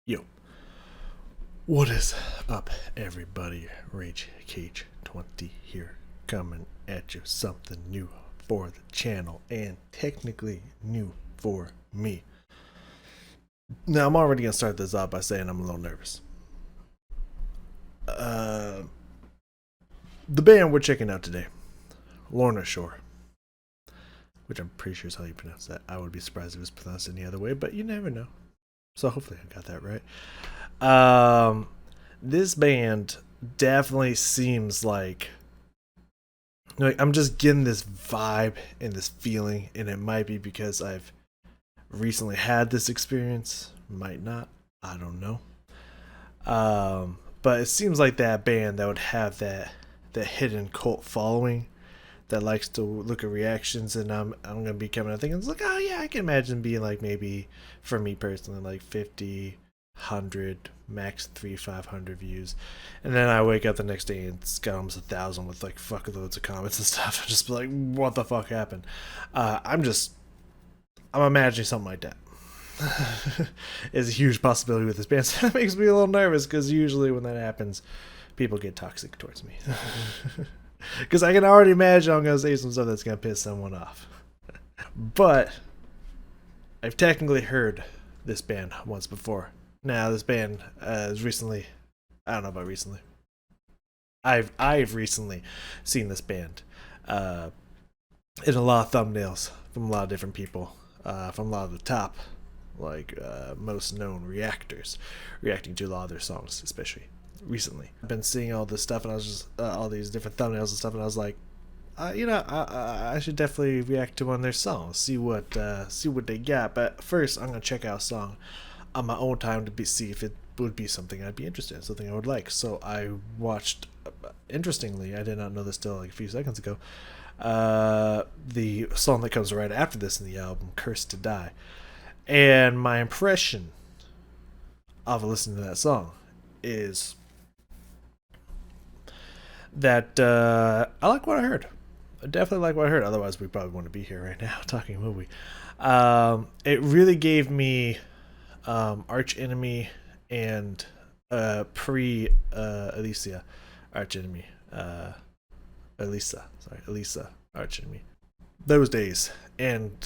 Yo, what is up, everybody? Rage Cage 20 here, coming at you something new for the channel and technically new for me. Now, I'm already gonna start this off by saying I'm a little nervous. Uh, the band we're checking out today, Lorna Shore, which I'm pretty sure is how you pronounce that. I would be surprised if it was pronounced any other way, but you never know. So hopefully I got that right. This band definitely seems like I'm just getting this vibe and this feeling, and it might be because I've recently had this experience, might not, I don't know. But it seems like that band that would have that hidden cult following that likes to look at reactions, and I'm gonna be coming. I think it's like, oh yeah, I can imagine being like maybe for me personally like 50, 100, max 500 views, and then I wake up the next day and it's got almost 1,000 with like fuck loads of comments and stuff. I'm just like, what the fuck happened? I'm imagining something like that. Is a huge possibility with this band. So that makes me a little nervous because usually when that happens, people get toxic towards me. Because I can already imagine I'm going to say some stuff that's going to piss someone off. But I've technically heard this band once before. Now, this band is recently, I don't know about recently. I've recently seen this band in a lot of thumbnails from a lot of different people, from a lot of the top, most known reacting to a lot of their songs, especially recently. I've been seeing all this stuff, and I was just all these different thumbnails and stuff, and I was like, I should definitely react to one of their songs, see what they got. But first, I'm gonna check out a song on my own time to see if it would be something I'd be interested in, something I would like. So I watched. Interestingly, I did not know this till like a few seconds ago. The song that comes right after this in the album, "Cursed to Die," and my impression of listening to that song is that I like what I heard. I definitely like what I heard. Otherwise, we probably wouldn't be here right now talking movie. It really gave me Arch Enemy and pre Alicia Arch Enemy. Elisa Arch Enemy. Those days, and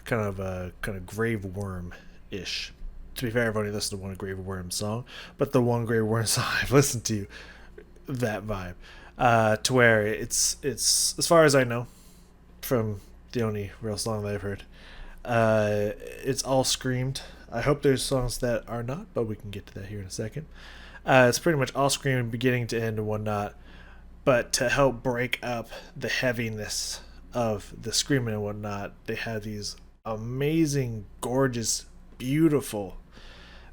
kind of Grave Worm ish. To be fair, I've only listened to one Grave Worm song, but the one Grave Worm song I've listened to, that vibe, to where it's as far as I know, from the only real song that I've heard, it's all screamed. I hope there's songs that are not, but we can get to that here in a second. It's pretty much all screaming, beginning to end and whatnot. But to help break up the heaviness of the screaming and whatnot, they have these amazing, gorgeous, beautiful,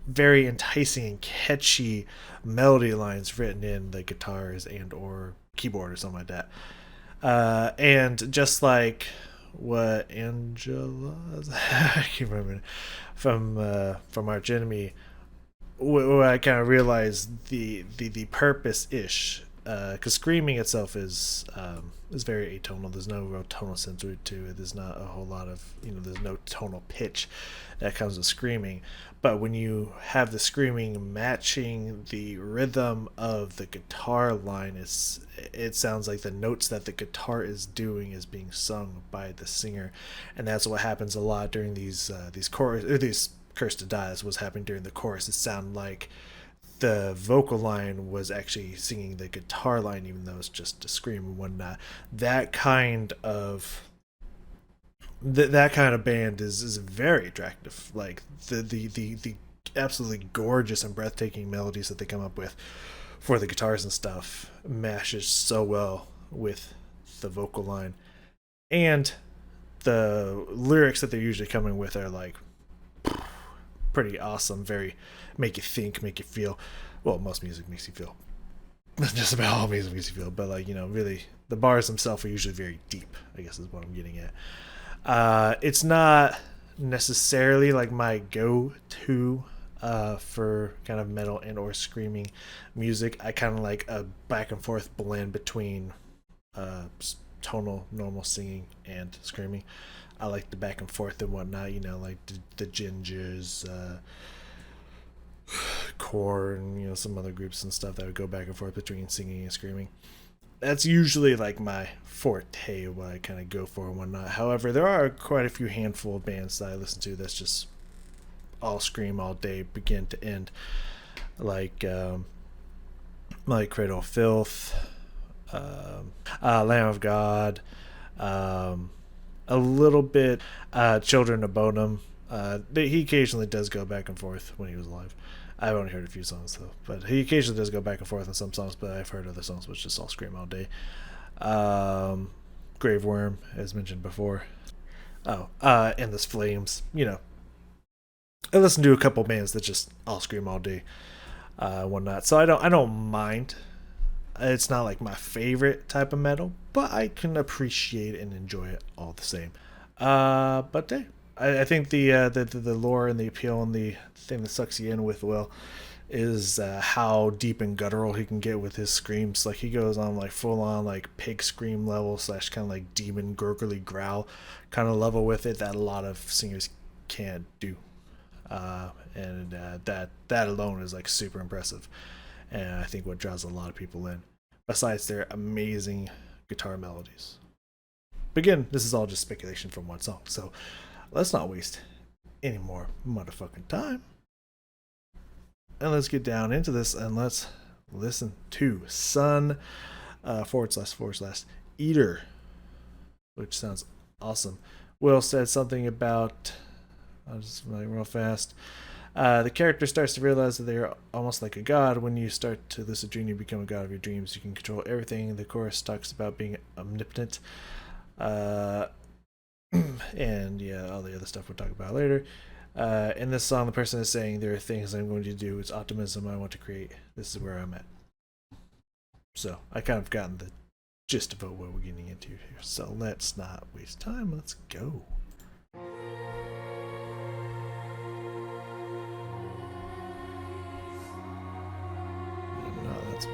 very enticing and catchy melody lines written in the guitars and or keyboard or something like that. And just like what Angela, I can't remember, from Arch Enemy, where I kind of realized the purpose ish, because screaming itself is very atonal. There's no real tonal sense to it. There's not a whole lot of there's no tonal pitch that comes with screaming. But when you have the screaming matching the rhythm of the guitar line, it sounds like the notes that the guitar is doing is being sung by the singer, and that's what happens a lot during these chorus or these Cursed to Die. That's what's happening during the chorus. It sounded like the vocal line was actually singing the guitar line, even though it's just a scream and whatnot. That kind of that kind of band is very attractive. Like the absolutely gorgeous and breathtaking melodies that they come up with for the guitars and stuff mashes so well with the vocal line, and the lyrics that they're usually coming with are like pretty awesome. Very make you think, make you feel. Well, most music makes you feel. Just about all music makes you feel, but really, the bars themselves are usually very deep, I guess is what I'm getting at. It's not necessarily like my go-to for kind of metal and or screaming music. I kind of like a back and forth blend between tonal, normal singing and screaming. I like the back and forth and whatnot, like the Gingers, hardcore and some other groups and stuff that would go back and forth between singing and screaming. That's usually like my forte, what I kind of go for and whatnot. However, there are quite a few handful of bands that I listen to that's just all scream all day, begin to end, like Cradle of Filth, Lamb of God, a little bit Children of Bodom. He occasionally does go back and forth when he was alive. I've only heard a few songs though, but he occasionally does go back and forth on some songs. But I've heard other songs which just all scream all day. Grave Worm, as mentioned before. Endless Flames. I listen to a couple bands that just all scream all day, whatnot. So I don't mind. It's not like my favorite type of metal, but I can appreciate and enjoy it all the same. But hey, I think the lore and the appeal and the thing that sucks you in with Will is how deep and guttural he can get with his screams. Like he goes on like full on like pig scream level / kind of like demon gurgly growl kind of level with it that a lot of singers can't do. And that alone is like super impressive, and I think what draws a lot of people in, besides their amazing guitar melodies. But again, this is all just speculation from one song, so let's not waste any more motherfucking time. And let's get down into this and let's listen to Sun / Eater, which sounds awesome. Will said something about, I'll just like real fast. The character starts to realize that they're almost like a god. When you start to lucid dream, you become a god of your dreams. You can control everything. The chorus talks about being omnipotent. And yeah, all the other stuff we'll talk about later. In this song, the person is saying, there are things I'm going to do. It's optimism I want to create. This is where I'm at. So I kind of gotten the gist of what we're getting into here. So let's not waste time. Let's go. No, that's why.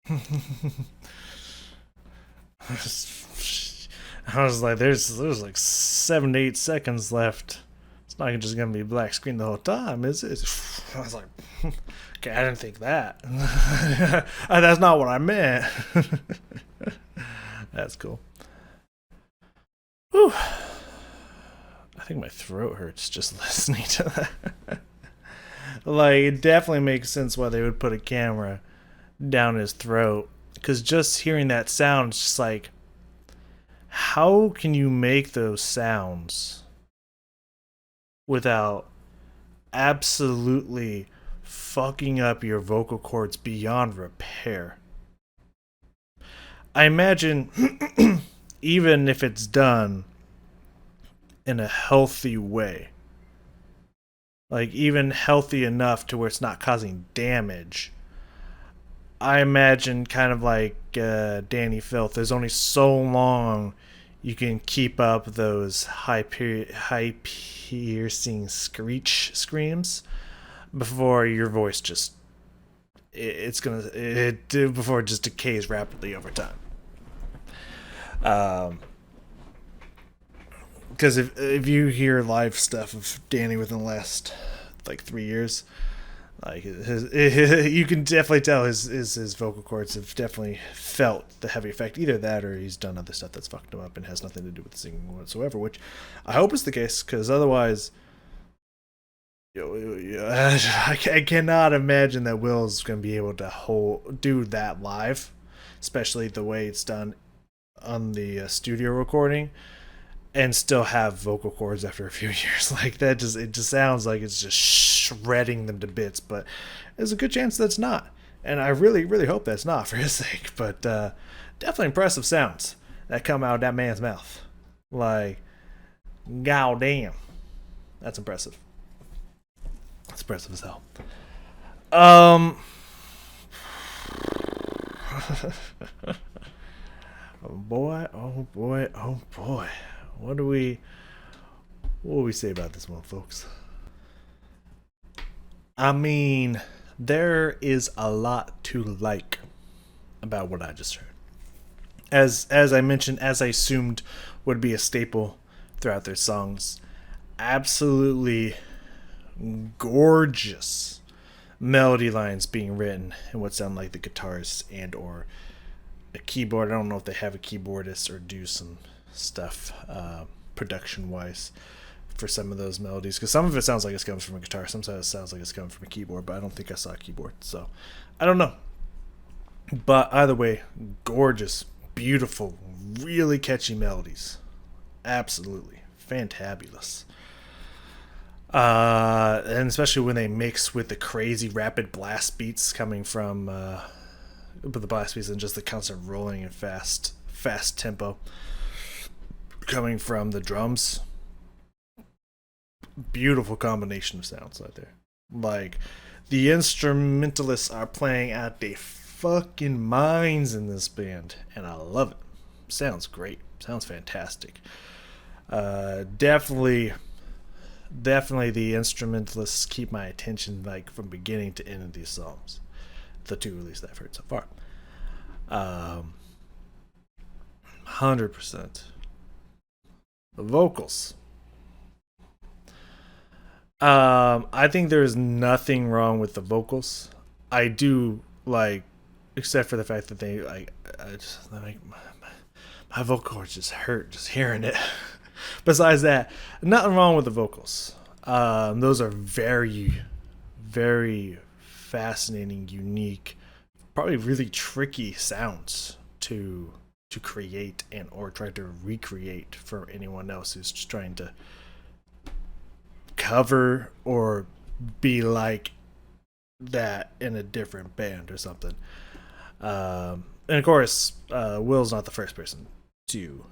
I was like, there's like 7 to 8 seconds left. It's not just gonna be black screen the whole time, is it? I was like, okay, I didn't think that. That's not what I meant. That's cool. Whew. I think my throat hurts just listening to that. Like, it definitely makes sense why they would put a camera down his throat. Because just hearing that sound, it's just like, how can you make those sounds without absolutely fucking up your vocal cords beyond repair? I imagine, even if it's done in a healthy way, like even healthy enough to where it's not causing damage, I imagine kind of like Danny Filth. There's only so long you can keep up those high piercing screech screams before your voice just before it just decays rapidly over time. Because if you hear live stuff of Danny within the last like 3 years, like you can definitely tell his vocal cords have definitely felt the heavy effect. Either that, or he's done other stuff that's fucked him up and has nothing to do with singing whatsoever. Which I hope is the case, because otherwise, I cannot imagine that Will's going to be able to do that live, especially the way it's done on the studio recording, and still have vocal cords after a few years. Like that, it just sounds like it's just shredding them to bits. But there's a good chance that's not, and I really, really hope that's not for his sake. But definitely impressive sounds that come out of that man's mouth. Like, god damn, that's impressive. That's impressive as hell. Oh boy, oh boy, oh boy. What do we say about this one, folks? I mean, there is a lot to like about what I just heard. As I mentioned, as I assumed would be a staple throughout their songs, absolutely gorgeous melody lines being written and what sound like the guitars and or a keyboard. I don't know if they have a keyboardist or do some stuff production wise for some of those melodies, because some of it sounds like it's coming from a guitar, sometimes it sounds like it's coming from a keyboard, but I don't think I saw a keyboard, so I don't know. But either way, gorgeous, beautiful, really catchy melodies, absolutely fantabulous. And especially when they mix with the crazy rapid blast beats coming from the blast beats and just the constant rolling and fast tempo coming from the drums. Beautiful combination of sounds right there. Like, the instrumentalists are playing out their fucking minds in this band, and I love it. Sounds great. Sounds fantastic. Definitely the instrumentalists keep my attention, like, from beginning to end of these songs. The two at least I've heard so far. 100%. The vocals. I think there's nothing wrong with the vocals. I do like, except for the fact that they like, my vocal cords just hurt just hearing it. Besides that, nothing wrong with the vocals. Those are very, very fascinating, unique, probably really tricky sounds to create and or try to recreate for anyone else who's just trying to cover or be like that in a different band or something. And of course, Will's not the first person to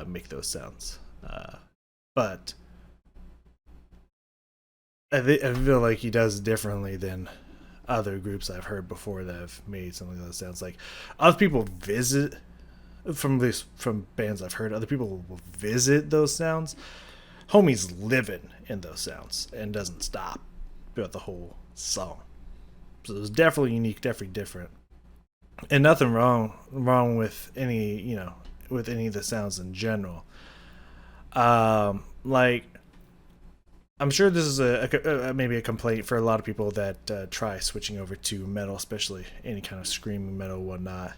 make those sounds, but I feel like he does differently than other groups I've heard before that have made something that sounds like other people visit from bands I've heard. Other people will visit those sounds. Homie's living in those sounds and doesn't stop throughout the whole song. So it was definitely unique, definitely different. And nothing wrong with any, with any of the sounds in general. Like, I'm sure this is maybe a complaint for a lot of people that try switching over to metal, especially any kind of screaming metal and whatnot.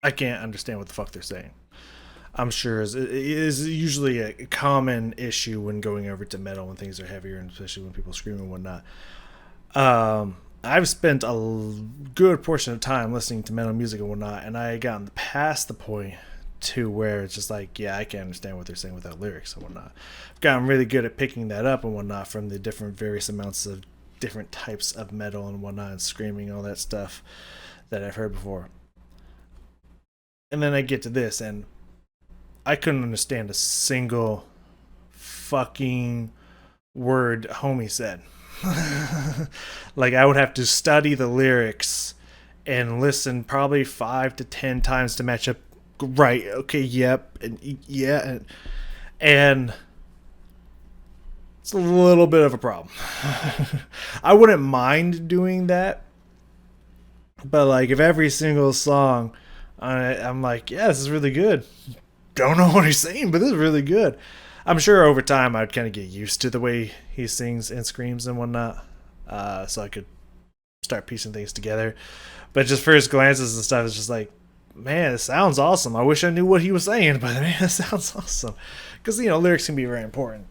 I can't understand what the fuck they're saying. I'm sure it is usually a common issue when going over to metal when things are heavier, and especially when people scream and whatnot. I've spent a good portion of time listening to metal music and whatnot, and I gotten past the point to where it's just like, yeah, I can understand what they're saying without lyrics and whatnot. I've gotten really good at picking that up and whatnot from the different various amounts of different types of metal and whatnot, and screaming, all that stuff that I've heard before. And then I get to this, and I couldn't understand a single fucking word homie said. Like, I would have to study the lyrics and listen probably 5 to 10 times to match up. Right? Okay. Yep. And yeah. And it's a little bit of a problem. I wouldn't mind doing that, but like, if every single song, I'm like, yeah, this is really good. Don't know what he's saying, but this is really good. I'm sure over time I'd kind of get used to the way he sings and screams and whatnot, so I could start piecing things together. But just first glances and stuff, it's just like, man, it sounds awesome. I wish I knew what he was saying, but man, it sounds awesome. Because, lyrics can be very important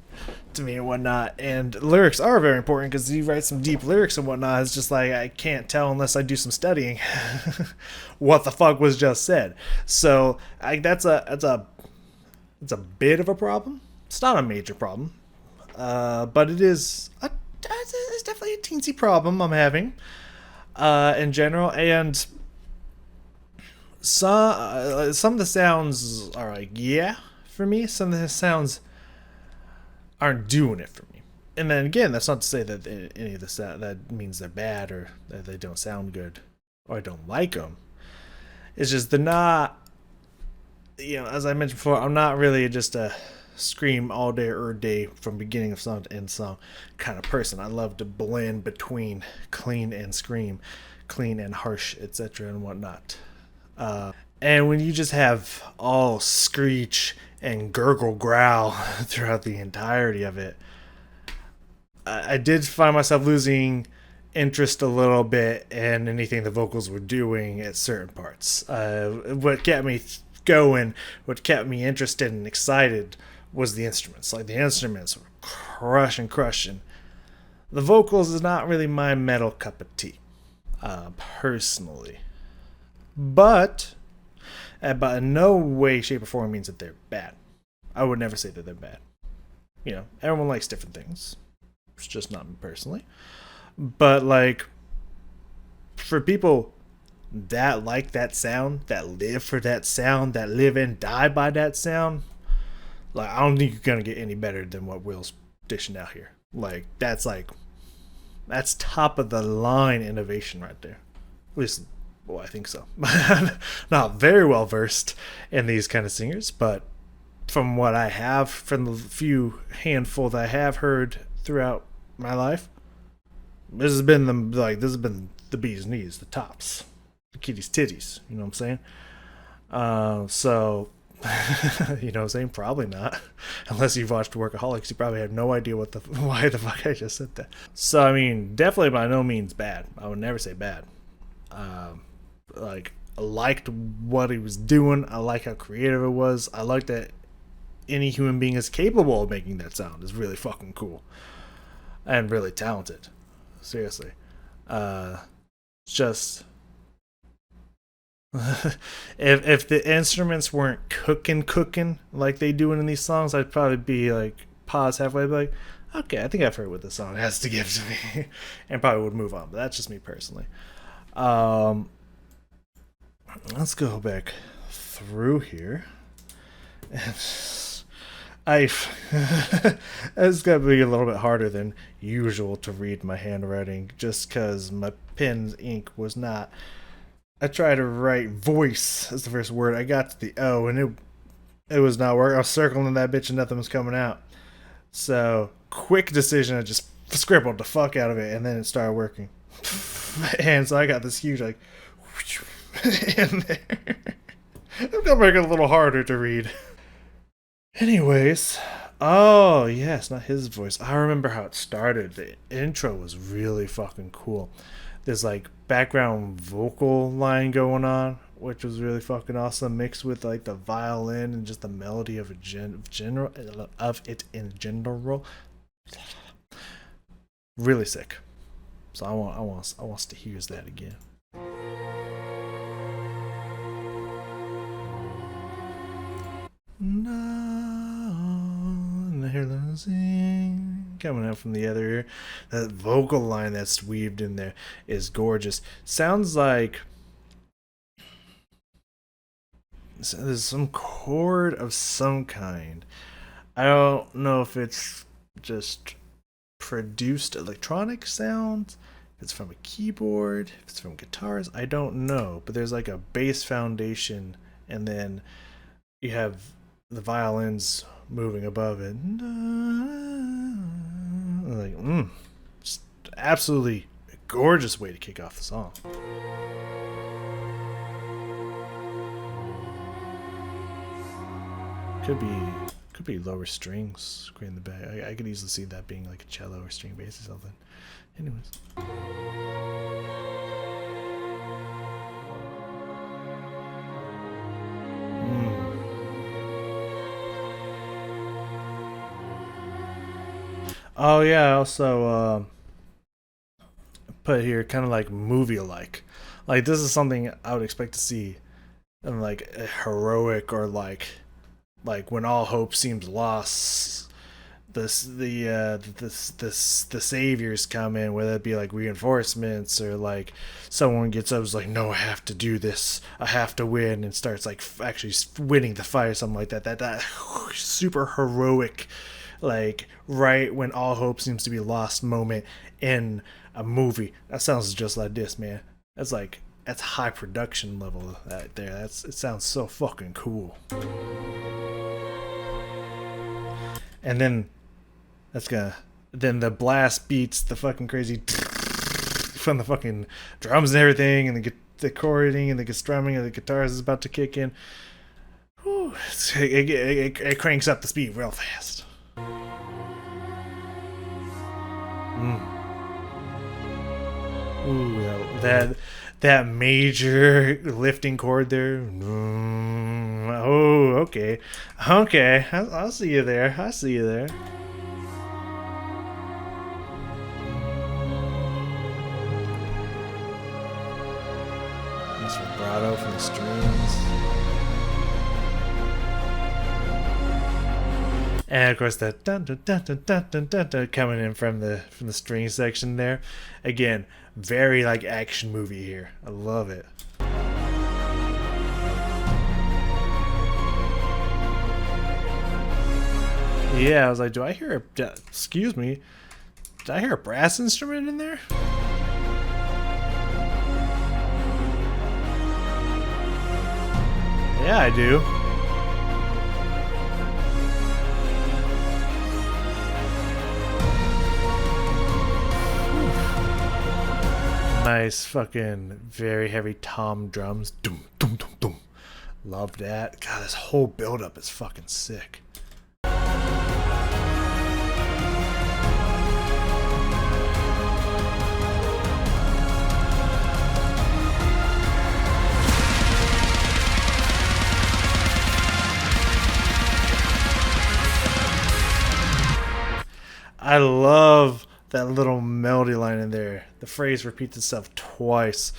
to me and whatnot. And lyrics are very important because he writes some deep lyrics and whatnot. It's just like, I can't tell unless I do some studying what the fuck was just said. So that's a bit of a problem. It's not a major problem, but it's definitely a teensy problem I'm having in general. And some of the sounds are like, yeah, for me. Some of the sounds aren't doing it for me. And then again, that's not to say that any of the that means they're bad or that they don't sound good or I don't like them. It's just they're not. As I mentioned before, I'm not really just a scream all day or day from beginning of song to end song kind of person. I love to blend between clean and scream, clean and harsh, etc. and whatnot. And when you just have all screech and gurgle growl throughout the entirety of it, I did find myself losing interest a little bit in anything the vocals were doing at certain parts. What kept me going, what kept me interested and excited was the instruments. Like, the instruments were crushing. The vocals is not really my metal cup of tea, personally. But in no way, shape, or form means that they're bad. I would never say that they're bad. Everyone likes different things. It's just not me personally. But, like, for people that like that sound, that live for that sound, that live and die by that sound, like, I don't think you're gonna get any better than what Will's dishing out here. That's top of the line innovation right there. At least, well, I think so. Not very well versed in these kind of singers, but from what I have, from the few handful that I have heard throughout my life, this has been the bee's knees, the tops, the kitty's titties. You know what I'm saying? So, you know what I'm saying? Probably not. Unless you've watched Workaholics, you probably have no idea why the fuck I just said that. So, I mean, definitely by no means bad. I would never say bad. I liked what he was doing. I like how creative it was. I like that any human being is capable of making that sound. Is really fucking cool. And really talented. Seriously. Just if the instruments weren't cooking like they do in these songs, I'd probably be like, pause halfway, be like, okay, I think I've heard what this song has to give to me, and probably would move on. But that's just me personally. Let's go back through here. It's got to be a little bit harder than usual to read my handwriting, just because my pen's ink was not. I tried to write voice as the first word. I got to the O, and it was not working. I was circling that bitch, and nothing was coming out. So, quick decision. I just scribbled the fuck out of it, and then it started working. And so I got this huge, like, in there. I'm gonna make it a little harder to read. Anyways, oh yes, not his voice. I remember how it started. The intro was really fucking cool. There's like background vocal line going on, which was really fucking awesome, mixed with like the violin and just the melody of it in general. Really sick. So I want to hear that again. No, coming out from the other ear. That vocal line that's weaved in there is gorgeous. Sounds like there's some chord of some kind. I don't know if it's just produced electronic sounds, if it's from a keyboard, if it's from guitars. I don't know, but there's like a bass foundation, and then you have the violins moving above it. Like, just absolutely gorgeous way to kick off the song. Could be lower strings in the back. I could easily see that being like a cello or string bass or something. Anyways. Oh yeah, I also put here kind of like movie-like. Like this is something I would expect to see in like a heroic or like when all hope seems lost. The saviors come in, whether it be like reinforcements or like someone gets up, is like, no, I have to do this, I have to win, and starts like actually winning the fight or something like that. That super heroic, like right when all hope seems to be lost moment in a movie. That sounds just like this, man. That's high production level right there. It sounds so fucking cool. And then then the blast beats the fucking crazy from the fucking drums and everything, and the chording and the strumming of the guitars is about to kick in. Whew, it cranks up the speed real fast. Ooh, that major lifting chord there. Oh, okay. I'll see you there. That's vibrato from the strings. And of course that dun dun dun dun dun dun dun, dun coming in from the string section there. Again, very like action movie here. I love it. Yeah, I was like, excuse me, did I hear a brass instrument in there? Yeah, I do. Nice fucking very heavy tom drums. Doom, doom, doom, doom. Love that. God, this whole build-up is fucking sick. I love that little melody line in there. The phrase repeats itself twice.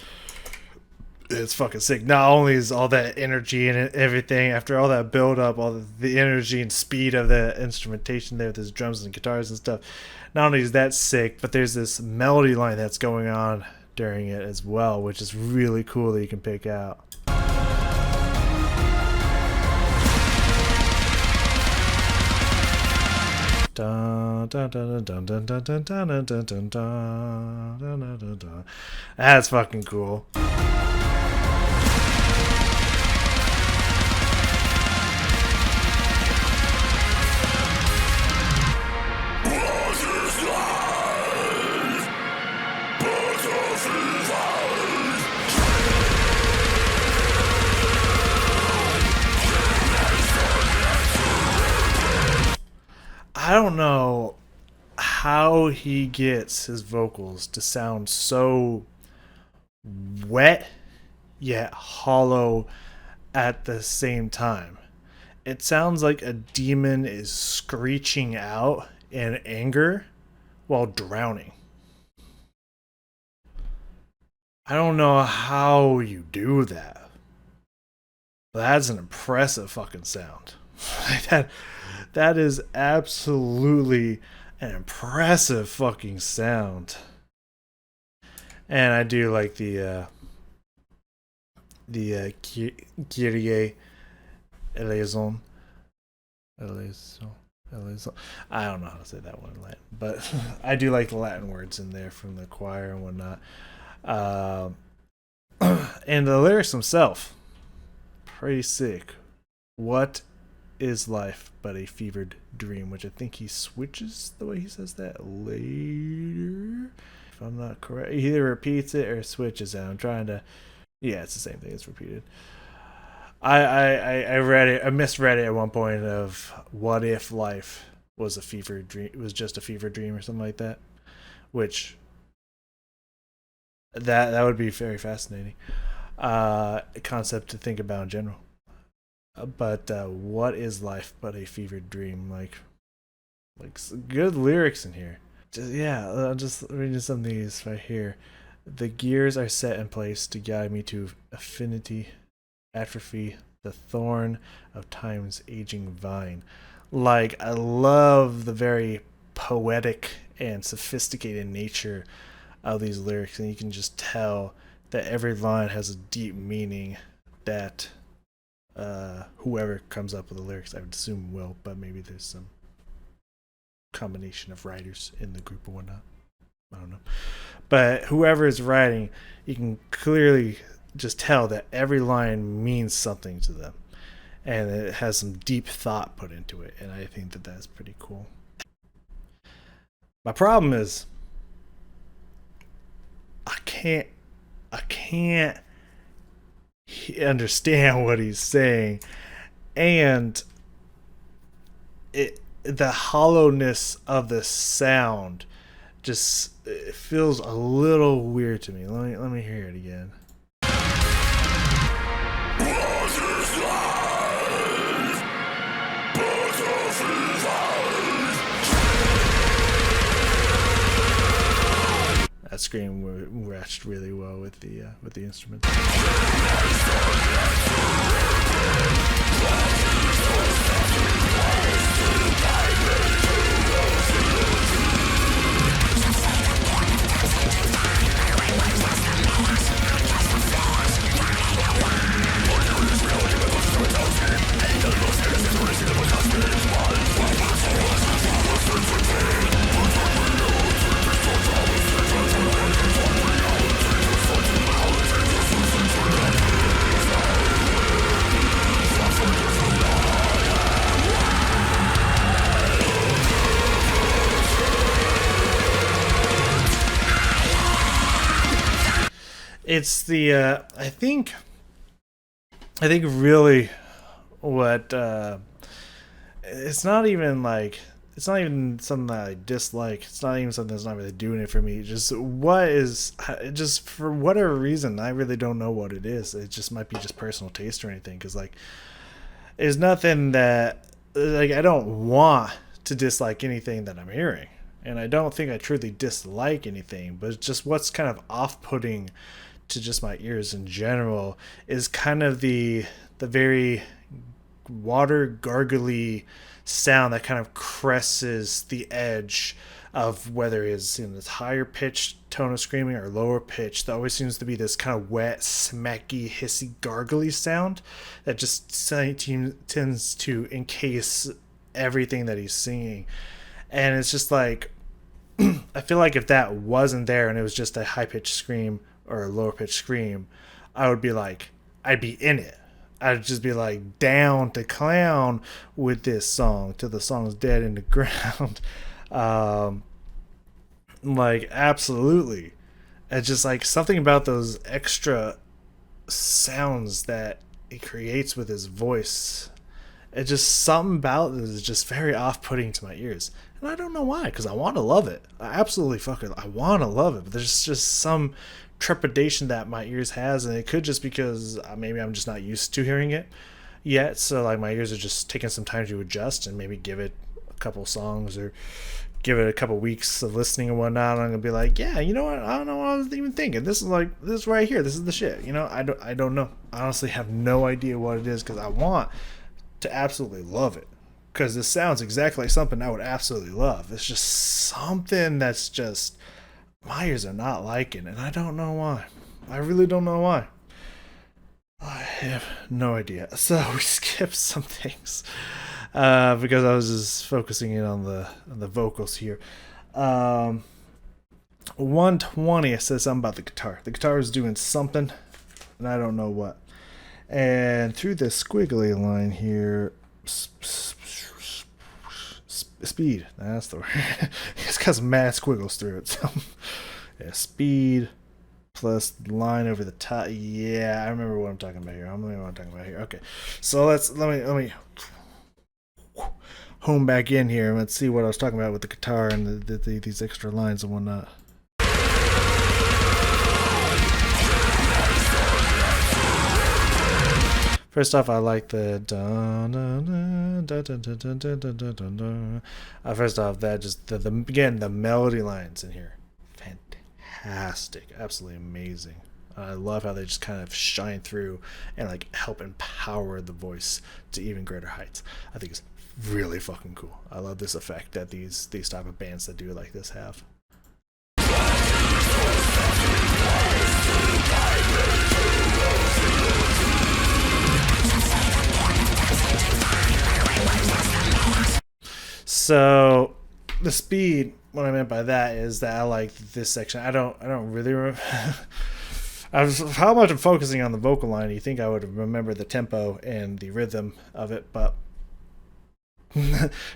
It's fucking sick. Not only is all that energy and everything, after all that build up, all the energy and speed of the instrumentation there with his drums and guitars and stuff, not only is that sick, but there's this melody line that's going on during it as well, which is really cool that you can pick out. That's fucking cool. I don't know how he gets his vocals to sound so wet yet hollow at the same time. It sounds like a demon is screeching out in anger while drowning. I don't know how you do that. But that's an impressive fucking sound. that that is absolutely an impressive fucking sound. And I do like the Kyrie eleison. Eleison. Eleison. I don't know how to say that one in Latin, but I do like the Latin words in there from the choir and whatnot. Um, and the lyrics themselves, pretty sick. What is life but a fevered dream? Which I think he switches the way he says that later. If I'm not correct, he either repeats it or switches it. I'm trying to. Yeah, it's the same thing. It's repeated. I read it. I misread it at one point of what if life was a fever dream? It was just a fever dream or something like that. Which that would be very fascinating. Concept to think about in general. But what is life but a fevered dream? Like good lyrics in here. Just reading some of these right here. The gears are set in place to guide me to affinity, atrophy, the thorn of time's aging vine. Like, I love the very poetic and sophisticated nature of these lyrics, and you can just tell that every line has a deep meaning that whoever comes up with the lyrics, I would assume, will, but maybe there's some combination of writers in the group or whatnot. I don't know. But whoever is writing, you can clearly just tell that every line means something to them. And it has some deep thought put into it. And I think that that's pretty cool. My problem is I can't understand what he's saying. And the hollowness of the sound just it feels a little weird to me. Let me hear it again. That scream matched really well with the instruments. It's the I think really what it's not even something that I dislike. It's not even something that's not really doing it for me. Just for whatever reason, I really don't know what it is. It just might be just personal taste or anything. Because there's nothing that I don't want to dislike anything that I'm hearing, and I don't think I truly dislike anything. But it's just what's kind of off-putting to just my ears in general is kind of the very water gargly sound that kind of cresses the edge of whether it's in this higher pitched tone of screaming or lower pitch. There always seems to be this kind of wet, smacky, hissy, gargly sound that just tends to encase everything that he's singing. And it's just like I feel like if that wasn't there and it was just a high pitched scream or a lower pitched scream, I'd be in it. I'd just be like down to clown with this song till the song's dead in the ground. Absolutely. It's just like something about those extra sounds that he creates with his voice It just something about it is just very off-putting to my ears, and I don't know why. Because I want to love it. I absolutely fucking I want to love it, but there's just some trepidation that my ears has, and it could just because maybe I'm just not used to hearing it yet. So like my ears are just taking some time to adjust, and maybe give it a couple songs or give it a couple weeks of listening and whatnot. And I'm gonna be like, yeah, you know what? I don't know what I was even thinking. This is like this right here. This is the shit. You know, I don't know. I honestly have no idea what it is because I want to absolutely love it because this sounds exactly like something I would absolutely love. It's just something that's just my ears are not liking, and I don't know why. I really don't know why. I have no idea. So we skipped some things because I was just focusing in on the vocals here. 120 says something about the guitar. The guitar is doing something, and I don't know what. And through this squiggly line here, speed. That's the word. It's got some mad squiggles through it. So, yeah, speed plus line over the top. Yeah, I remember what I'm talking about here. Okay, so let me home back in here and let's see what I was talking about with the guitar and these extra lines and whatnot. First off, I like the first off, that just again the melody lines in here, fantastic, absolutely amazing. I love how they just kind of shine through and like help empower the voice to even greater heights. I think it's really fucking cool. I love this effect that these type of bands that do it like this have. So the speed, what I meant by that is that I like this section. I don't really remember. How much I'm focusing on the vocal line, you think I would remember the tempo and the rhythm of it, but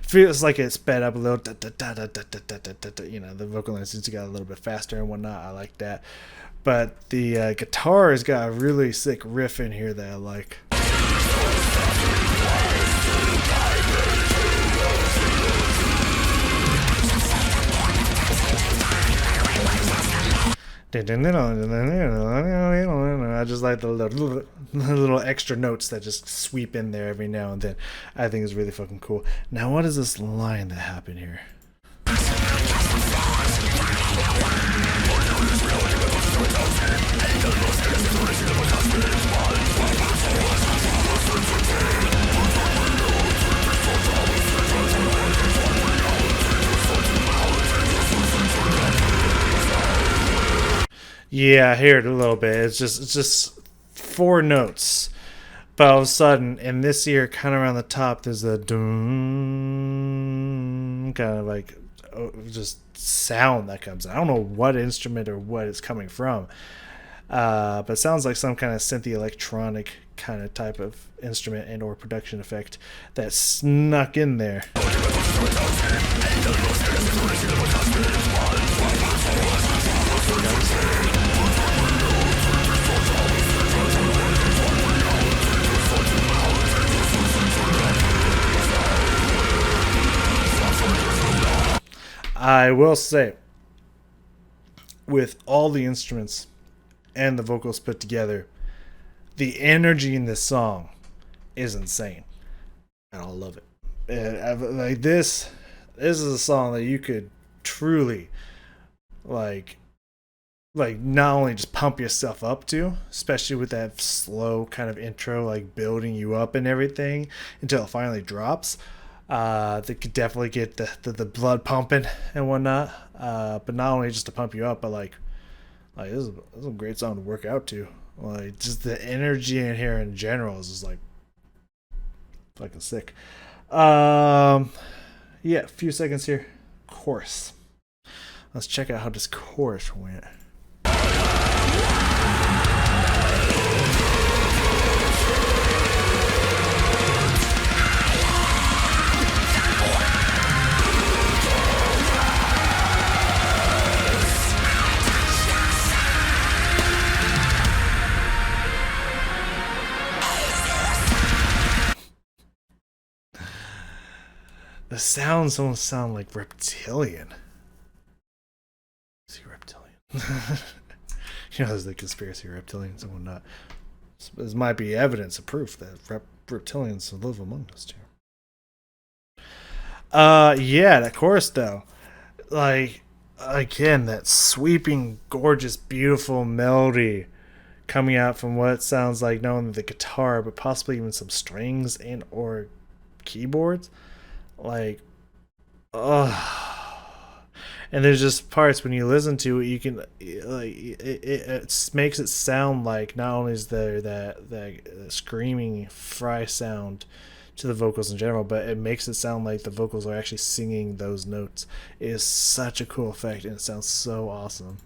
feels like it's sped up a little. You know, the vocal line seems to get a little bit faster and whatnot. I like that, but the guitar has got a really sick riff in here that I like. I just like the little extra notes that just sweep in there every now and then. I think it's really fucking cool. Now, what is this line that happened here? Yeah, I hear it a little bit. It's just four notes, but all of a sudden, in this ear, kind of around the top, there's a doom, kind of like just sound that comes. I don't know what instrument or what it's coming from, but it sounds like some kind of synthy electronic kind of type of instrument and or production effect that snuck in there. I will say, with all the instruments and the vocals put together, the energy in this song is insane, and I love it. Like this is a song that you could truly like not only just pump yourself up to, especially with that slow kind of intro, like building you up and everything until it finally drops. They could definitely get the blood pumping and whatnot. But not only just to pump you up, but like this is a great song to work out to. Like just the energy in here in general is just like fucking sick. Yeah, a few seconds here. Chorus. Let's check out how this chorus went. The sounds almost sound like reptilian. Is he reptilian? You know, there's the conspiracy of reptilians and whatnot. This might be evidence of proof that reptilians live among us too. Yeah, of course, though. Like, again, that sweeping, gorgeous, beautiful melody coming out from what sounds like not only the guitar, but possibly even some strings and or keyboards. Like, oh. And there's just parts when you listen to it, you can like it makes it sound like not only is there that screaming fry sound to the vocals in general, but it makes it sound like the vocals are actually singing those notes. It is such a cool effect, and it sounds so awesome.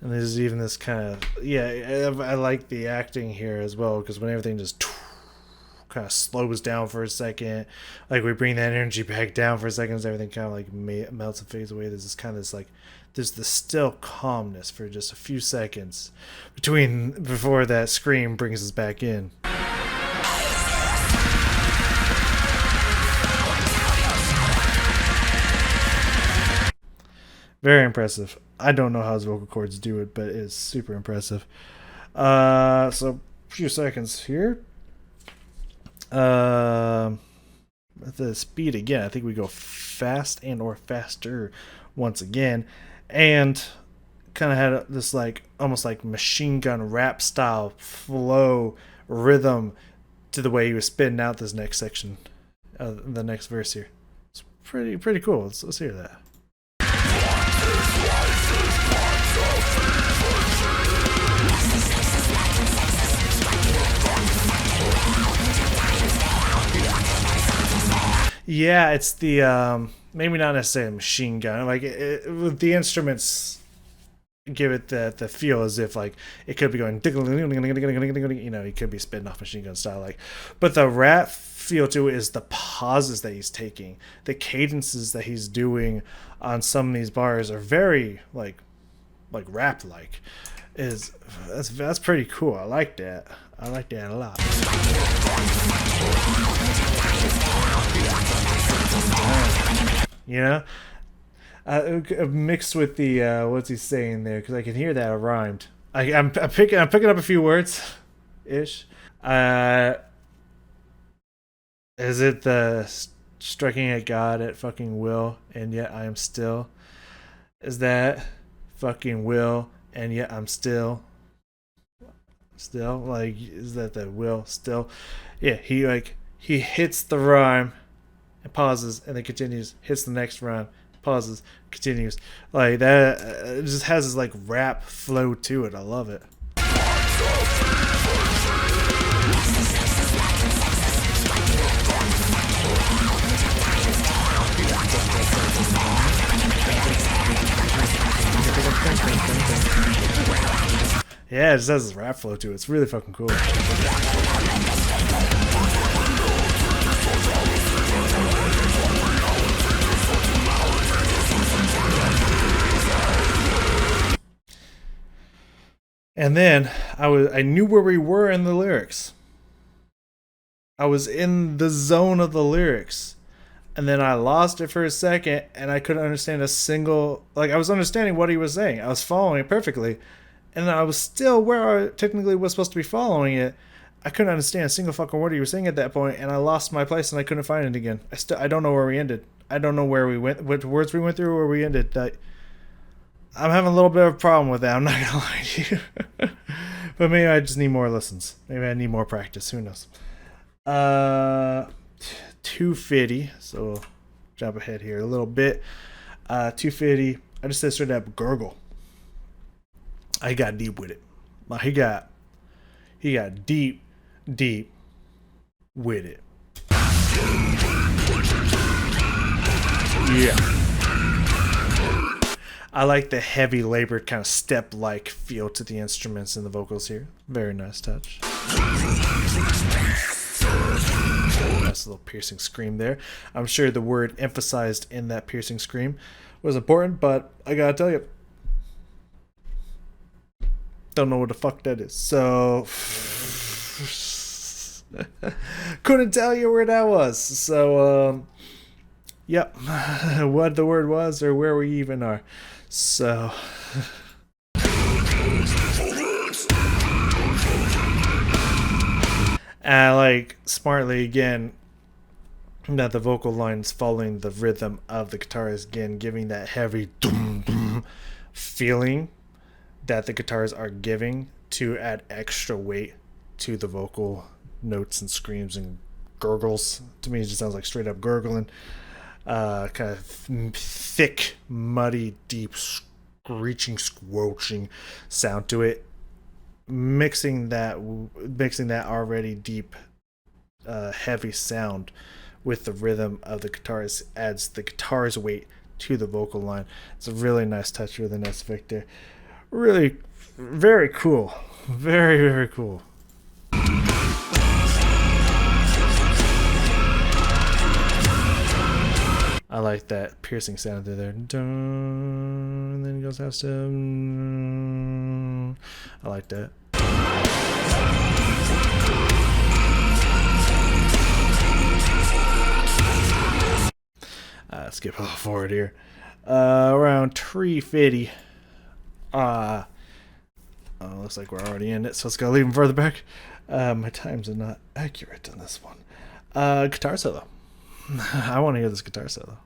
And there's even this kind of, yeah, I like the acting here as well, because when everything just kind of slows down for a second, like we bring that energy back down for a second, as everything kind of like melts and fades away. There's this kind of this like, there's this still calmness for just a few seconds before that scream brings us back in. Very impressive. I don't know how his vocal cords do it, but it's super impressive. So a few seconds here. At the speed again, I think we go fast and or faster once again, and kind of had this like almost like machine gun rap style flow rhythm to the way he was spitting out this next section, the next verse here. It's pretty cool. Let's hear that. Yeah, it's the maybe not necessarily a machine gun. Like with the instruments, give it the feel as if like it could be going, you know, he could be spitting off machine gun style. Like, but the rap feel to it is the pauses that he's taking, the cadences that he's doing on some of these bars are very like rap like. That's pretty cool. I like that. I like that a lot. You know, mixed with the what's he saying there? Because I can hear that it rhymed. I'm picking up a few words, ish. Is it the striking at God at fucking will, and yet I am still? Is that fucking will, and yet I'm still like, is that the will still? Yeah, he hits the rhyme and pauses and then continues, hits the next rhyme, pauses, continues, like that. It just has this like rap flow to it. I love it. Yeah, it just has this rap flow to it. It's really fucking cool. And then I knew where we were in the lyrics. I was in the zone of the lyrics. And then I lost it for a second and I couldn't understand a single, like I was understanding what he was saying. I was following it perfectly. And I was still where I technically was supposed to be following it. I couldn't understand a single fucking word he was saying at that point, and I lost my place and I couldn't find it again. I don't know where we ended. I don't know where we went, what words we went through, or where we ended. I'm having a little bit of a problem with that. I'm not gonna lie to you, but maybe I just need more listens. Maybe I need more practice. Who knows? 250. So we'll jump ahead here a little bit. 250. I just said straight up gurgle. I got deep with it. He got deep with it. Yeah. I like the heavy labored kind of step-like feel to the instruments and the vocals here. Very nice touch. Nice little piercing scream there. I'm sure the word emphasized in that piercing scream was important, but I gotta tell you, don't know what the fuck that is. So couldn't tell you where that was. So yep, what the word was or where we even are. So like smartly again that the vocal lines following the rhythm of the guitars again, giving that heavy dum dum feeling that the guitars are giving to add extra weight to the vocal notes and screams and gurgles. To me, it just sounds like straight up gurgling. Kind of thick, muddy, deep, screeching, squelching sound to it. Mixing that already deep, heavy sound with the rhythm of the guitars adds the guitar's weight to the vocal line. It's a really nice touch, really nice effect there. Really, very cool. Very, very cool. I like that piercing sound there. Dun, and then it goes out to. I like that. Skip a little forward here. Around 350. Looks like we're already in it, so let's go even further back. My times are not accurate on this one. Guitar solo. I want to hear this guitar solo.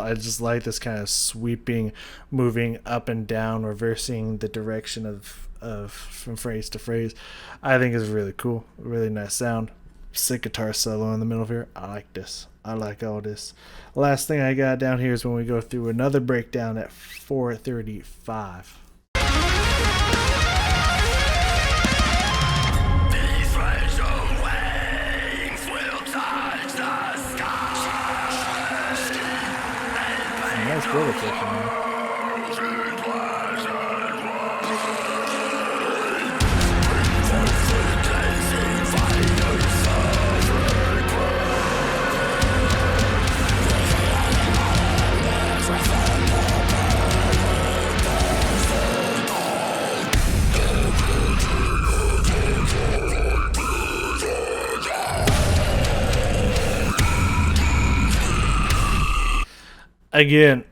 I just like this kind of sweeping, moving up and down, reversing the direction of from phrase to phrase. I think it's really cool. Really nice sound. Sick guitar solo in the middle of here. I like this. I like all this. Last thing I got down here is when we go through another breakdown at 4:35. Nice build section, man. Again,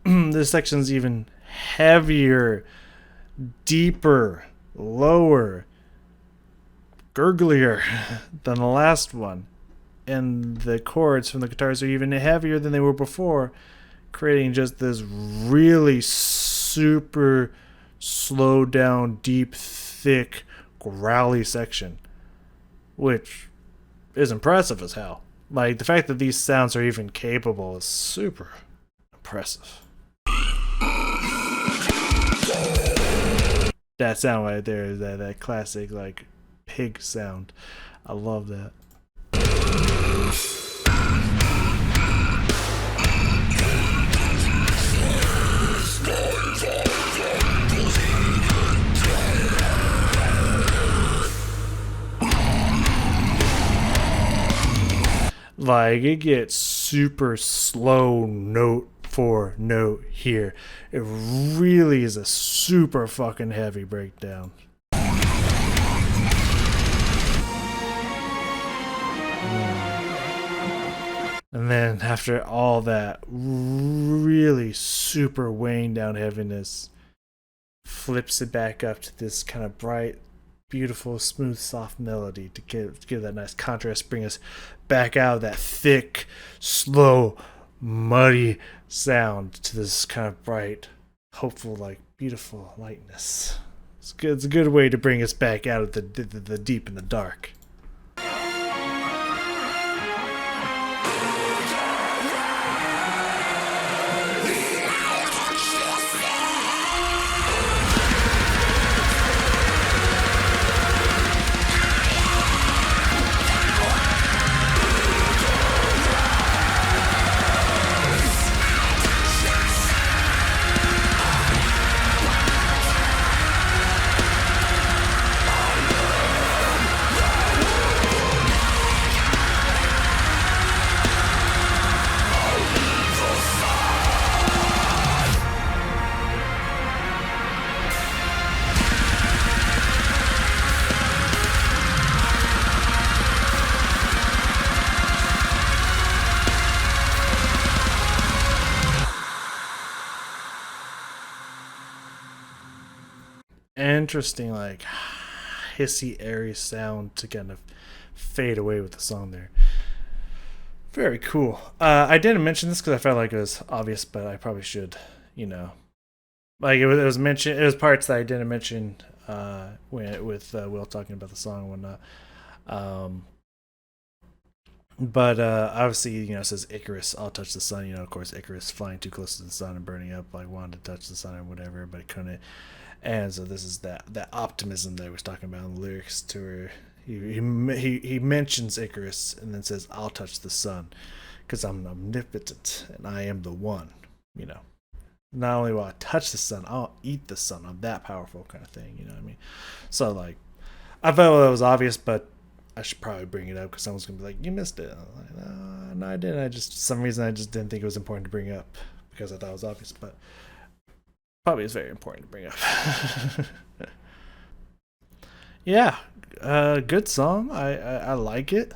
this section's even heavier, deeper, lower, gurglier than the last one. And the chords from the guitars are even heavier than they were before, creating just this really super slowed down, deep, thick, growly section, which is impressive as hell. Like, the fact that these sounds are even capable is super impressive. That sound right there is that classic, like, pig sound. I love that. Like, it gets super slow note for note here. It really is a super fucking heavy breakdown. And then after all that really super weighing down heaviness, flips it back up to this kind of bright, beautiful, smooth, soft melody to give that nice contrast, bring us back out of that thick, slow, muddy sound to this kind of bright, hopeful, like beautiful lightness. It's good. It's a good way to bring us back out of the deep and the dark. interesting, like hissy, airy sound to kind of fade away with the song there. Very cool. I didn't mention this because I felt like it was obvious, but I probably should. You know, like it was mentioned. It was parts that I didn't mention with Will talking about the song and whatnot. Um, but obviously, it says Icarus, I'll touch the sun. Of course, Icarus flying too close to the sun and burning up, like wanted to touch the sun or whatever, but he couldn't. And so this is that optimism that I was talking about in the lyrics to where he mentions Icarus and then says, "I'll touch the sun because I'm omnipotent and I am the one." You know, not only will I touch the sun, I'll eat the sun. I'm that powerful, kind of thing. You know what I mean? So like, I felt that was obvious, but I should probably bring it up because someone's gonna be like, "You missed it." I'm like, no, I didn't. For some reason I just didn't think it was important to bring up because I thought it was obvious, but probably is very important to bring up. Yeah, good song. I like it.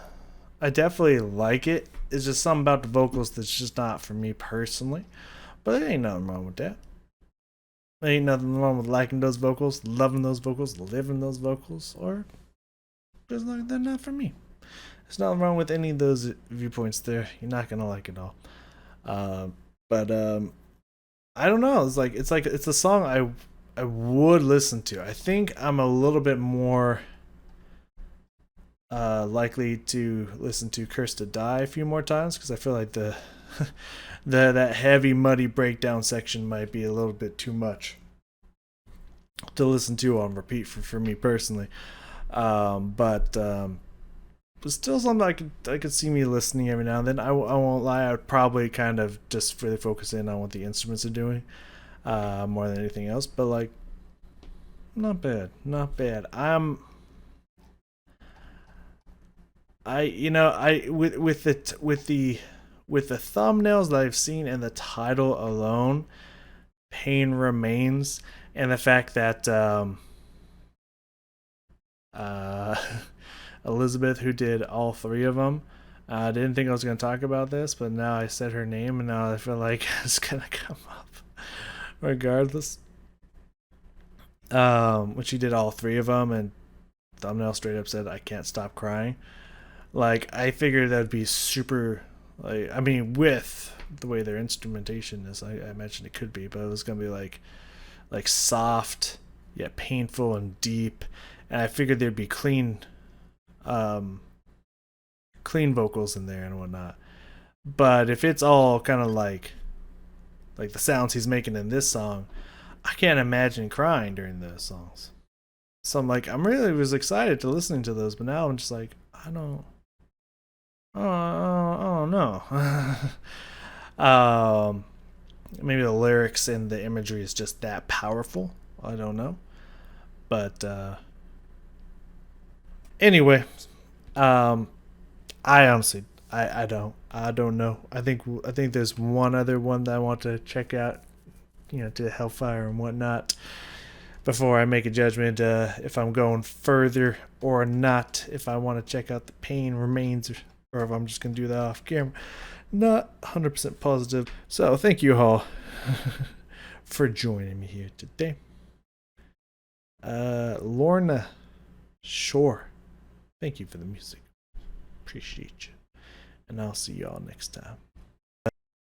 I definitely like it. It's just something about the vocals that's just not for me personally. But there ain't nothing wrong with that. There ain't nothing wrong with liking those vocals, loving those vocals, living those vocals, or just like they're not for me. There's nothing wrong with any of those viewpoints there. You're not gonna like it all. But I don't know. It's a song I would listen to. I think I'm a little bit more likely to listen to "Curse to Die" a few more times because I feel like the that heavy muddy breakdown section might be a little bit too much to listen to on repeat for me personally. But still something I could see me listening every now and then. I won't lie. I would probably kind of just really focus in on what the instruments are doing more than anything else. But like, not bad, not bad. With the thumbnails that I've seen and the title alone, "Pain Remains," and the fact that Elizabeth, who did all three of them, I didn't think I was going to talk about this, but now I said her name, and now I feel like it's going to come up regardless. When she did all three of them, and thumbnail straight up said, "I can't stop crying." Like, I figured that'd be super, like, I mean, with the way their instrumentation is, I imagine it could be, but it was going to be like soft, yet painful and deep. And I figured there'd be clean vocals in there and whatnot. But if it's all kind of like the sounds he's making in this song, I can't imagine crying during those songs. So I'm really was excited to listening to those, but now I'm just like, I don't know. Maybe the lyrics and the imagery is just that powerful. I don't know. But anyway, I honestly, I don't know. I think there's one other one that I want to check out, to Hellfire and whatnot, before I make a judgment if I'm going further or not. If I want to check out the Pain Remains, or if I'm just gonna do that off camera. Not 100% positive. So thank you all for joining me here today. Lorna, sure. Thank you for the music. Appreciate you. And I'll see y'all next time.